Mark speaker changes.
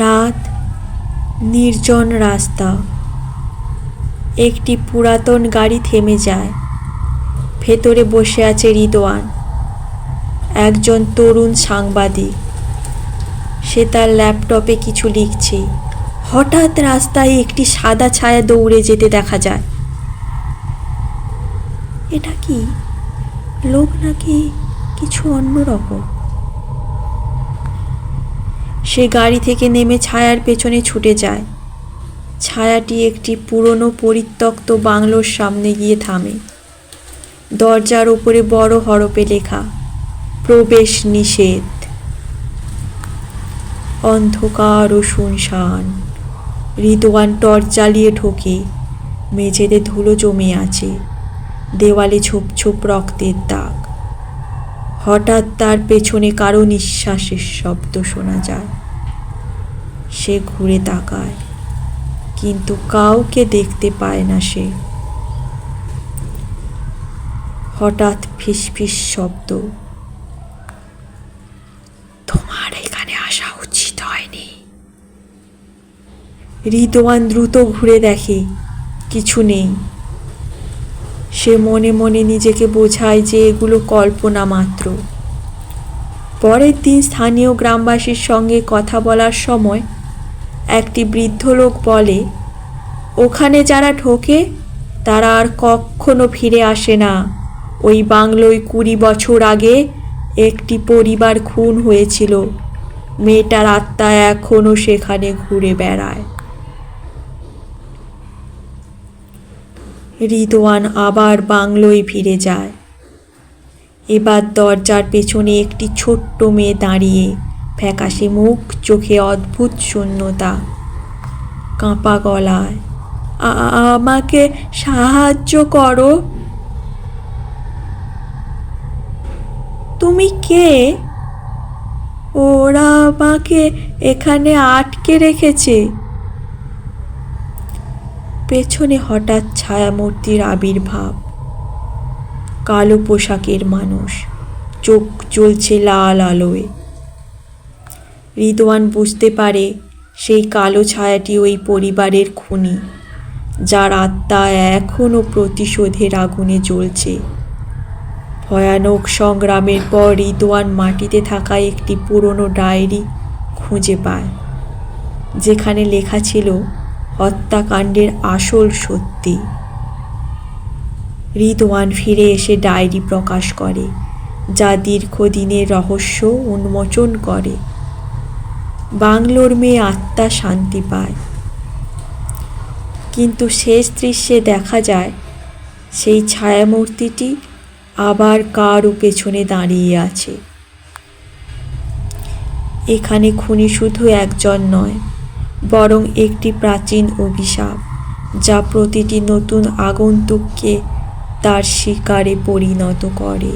Speaker 1: রাত, নির্জন রাস্তা। একটি পুরাতন গাড়ি থেমে যায়। ভেতরে বসে আছে রিদওয়ান, একজন তরুণ সাংবাদিক। সে তার ল্যাপটপে কিছু লিখছে। হঠাৎ রাস্তায় একটি সাদা ছায়া দৌড়ে যেতে দেখা যায়। এটা কি লোক নাকি কিছু অন্যরকম? সে গাড়ি থেকে নেমে ছায়ার পেছনে ছুটে যায়। ছায়াটি একটি পুরনো পরিত্যক্ত বাংলোর সামনে গিয়ে থামে। দরজার উপরে বড় হরফে লেখা, প্রবেশ নিষেধ। অন্ধকার ও শুনশান। রিদওয়ান টর্চ জ্বালিয়ে ঢোকে। মেঝেতে ধুলো জমে আছে, দেওয়ালে ছোপ ছোপ রক্তের দাগ। হঠাৎ তার পেছনে কারো নিঃশ্বাসের শব্দ শোনা যায়। সে ঘুরে তাকায়, কিন্তু কাউকে দেখতে পায় না সে। হঠাৎ ফিসফিস শব্দ, তোমার এখানে আসা উচিত হয়নি। রিদওয়ান দ্রুত ঘুরে দেখে, কিছু নেই। সে মনে মনে নিজেকে বোঝায় যে এগুলো কল্পনা মাত্র। পরের দিন স্থানীয় গ্রামবাসীর সঙ্গে কথা বলার সময় একটি বৃদ্ধ লোক বলে, ওখানে যারা ঢোকে তারা আর কখনো ফিরে আসে না। ওই বাংলোয় 20 বছর আগে একটি পরিবার খুন হয়েছিল। মেয়েটার আত্মা এখনো সেখানে ঘুরে বেড়ায়। রিদওয়ান আবার বাংলোয় ফিরে যায়। এবার দরজার পেছনে একটি ছোট্ট মেয়ে দাঁড়িয়ে, ফ্যাকাশে মুখ, চোখে অদ্ভুত শূন্যতা। কাঁপা গলায়, আমাকে সাহায্য করো। তুমি কে? ওরা আমাকে এখানে আটকে রেখেছে। পেছনে হঠাৎ ছায়ামূর্তির আবির্ভাব। কালো পোশাকের মানুষ, চোখ জ্বলছে লাল আলোয়। রিদওয়ান বুঝতে পারে সেই কালো ছায়াটি ওই পরিবারের খুনি, যার আত্মা এখনো প্রতিশোধের আগুনে জ্বলছে। ভয়ানক সংগ্রামের পর রিদওয়ান মাটিতে থাকা একটি পুরনো ডায়েরি খুঁজে পায়, যেখানে লেখা ছিল হত্যাকাণ্ডের আসল সত্যি। রিদওয়ান ফিরে এসে ডায়েরি প্রকাশ করে, যা দীর্ঘদিনের রহস্য উন্মোচন করে। বাংলোর মেয়ে আত্মা শান্তি পায়, কিন্তু শেষ দৃশ্যে দেখা যায় সেই ছায়ামূর্তিটি আবার কারও পেছনে দাঁড়িয়ে আছে। এখানে খুনি শুধু একজন নয়, বরং একটি প্রাচীন অভিশাপ, যা প্রতিটি নতুন আগন্তুককে তার শিকারে পরিণত করে।